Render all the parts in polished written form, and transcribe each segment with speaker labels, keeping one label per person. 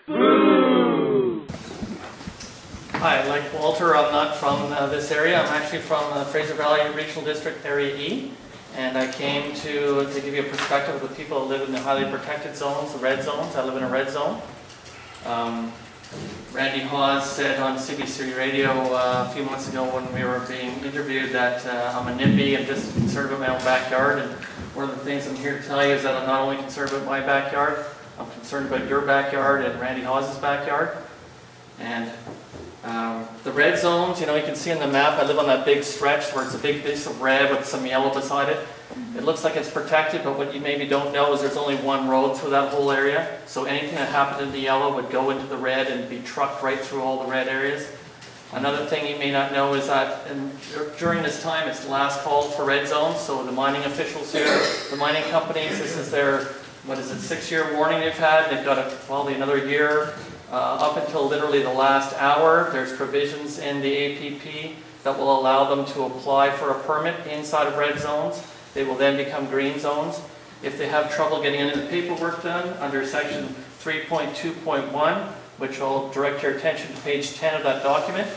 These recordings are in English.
Speaker 1: Boo! Hi, like Walter, I'm not from this area. I'm actually from Fraser Valley Regional District, Area E. And I came to give you a perspective of the people who live in the highly protected zones, the red zones. I live in a red zone. Randy Hawes said on CBC Radio a few months ago when we were being interviewed that I'm a NIMBY, I'm just concerned about my own backyard. And one of the things I'm here to tell you is that I'm not only concerned about my backyard, I'm concerned about your backyard and Randy Hawes' backyard. And the red zones, you know, you can see on the map, I live on that big stretch where it's a big piece of red with some yellow beside it. It looks like it's protected, but what you maybe don't know is there's only one road through that whole area. So anything that happened in the yellow would go into the red and be trucked right through all the red areas. Another thing you may not know is that during this time, it's the last call for red zones. So the mining officials here, the mining companies, this is their, 6-year warning they've had. They've got probably another year up until literally the last hour. There's provisions in the APP that will allow them to apply for a permit inside of red zones. They will then become green zones. If they have trouble getting any of the paperwork done, under section 3.2.1, which I'll direct your attention to page 10 of that document,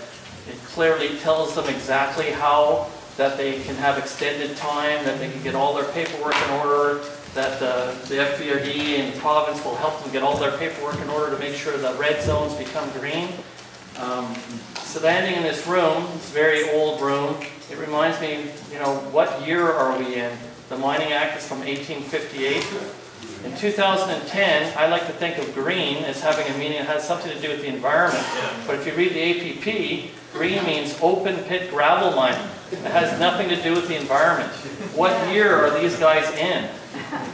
Speaker 1: it clearly tells them exactly how that they can have extended time, that they can get all their paperwork in order, that the FBRD and the province will help them get all their paperwork in order to make sure that red zones become green. Standing in this room, this very old room, it reminds me, you know, what year are we in? The Mining Act is from 1858. In 2010, I like to think of green as having a meaning that has something to do with the environment. But if you read the APP, green means open pit gravel mining. It has nothing to do with the environment. What year are these guys in?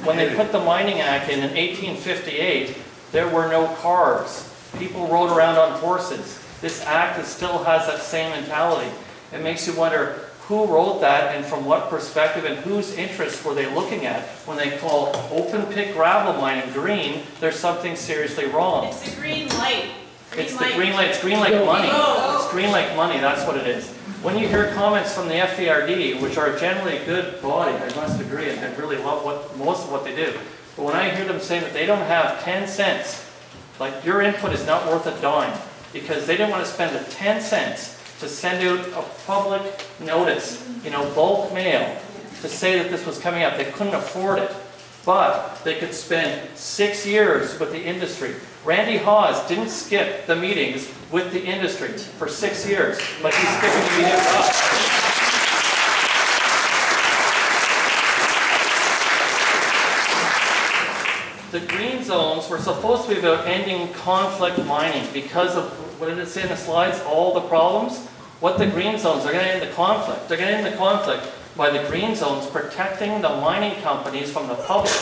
Speaker 1: When they put the Mining Act in 1858, there were no cars. People rode around on horses. This act still has that same mentality. It makes you wonder who wrote that and from what perspective and whose interests were they looking at when they call open pit gravel mining green. There's something seriously wrong.
Speaker 2: It's the green light.
Speaker 1: It's the green light. It's green like money. It's green like money. That's what it is. When you hear comments from the FBRD, which are generally a good body, I must agree, and I really love most of what they do. But when I hear them say that they don't have 10 cents, like your input is not worth a dime, because they didn't want to spend the 10 cents to send out a public notice, you know, bulk mail, to say that this was coming up. They couldn't afford it, but they could spend 6 years with the industry. Randy Hawes didn't skip the meetings with the industry for 6 years, but he's skipping the meetings with us. The green zones were supposed to be about ending conflict mining because of, what did it say in the slides, all the problems? What the green zones are going to end the conflict. They're going to end the conflict by the green zones protecting the mining companies from the public.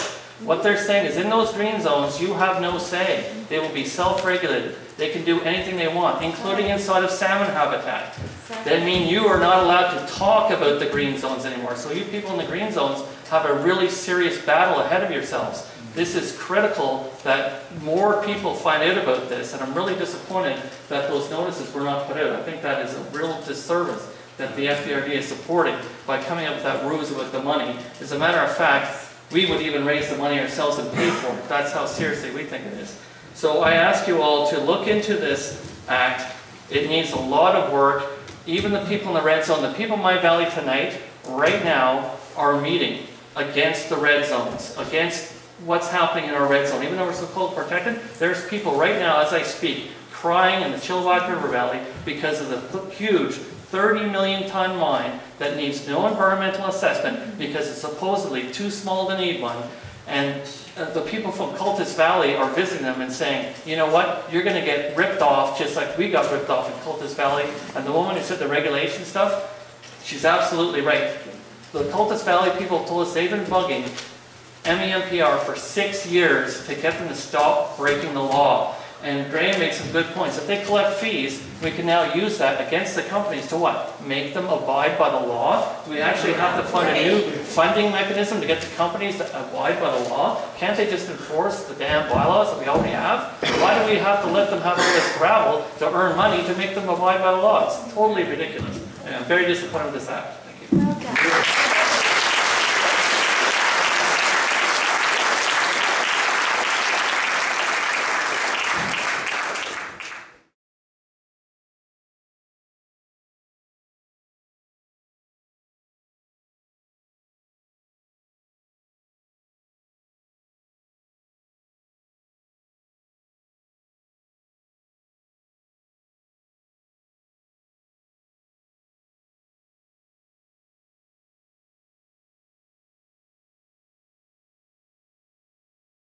Speaker 1: What they're saying is in those green zones, you have no say. They will be self-regulated. They can do anything they want, including inside of salmon habitat. That means you are not allowed to talk about the green zones anymore. So you people in the green zones have a really serious battle ahead of yourselves. This is critical that more people find out about this, and I'm really disappointed that those notices were not put out. I think that is a real disservice that the FBRD is supporting by coming up with that ruse about the money. As a matter of fact, we would even raise the money ourselves and pay for it. That's how seriously we think it is. So I ask you all to look into this act. It needs a lot of work. Even the people in the red zone, the people in my valley tonight, right now, are meeting against the red zones, against what's happening in our red zone. Even though we're so-called protected, there's people right now, as I speak, crying in the Chilliwack River Valley because of the huge 30 million ton mine that needs no environmental assessment because it's supposedly too small to need one. And the people from Cultus Valley are visiting them and saying, you know what, you're going to get ripped off just like we got ripped off in Cultus Valley. And the woman who said the regulation stuff, she's absolutely right. The Cultus Valley people told us they've been bugging MEMPR for 6 years to get them to stop breaking the law. And Graham makes some good points. If they collect fees, we can now use that against the companies to what? Make them abide by the law? We actually have to find a new funding mechanism to get the companies to abide by the law? Can't they just enforce the damn bylaws that we already have? Why do we have to let them have all this gravel to earn money to make them abide by the law? It's totally ridiculous. And I'm very disappointed with this act. Thank you. Okay.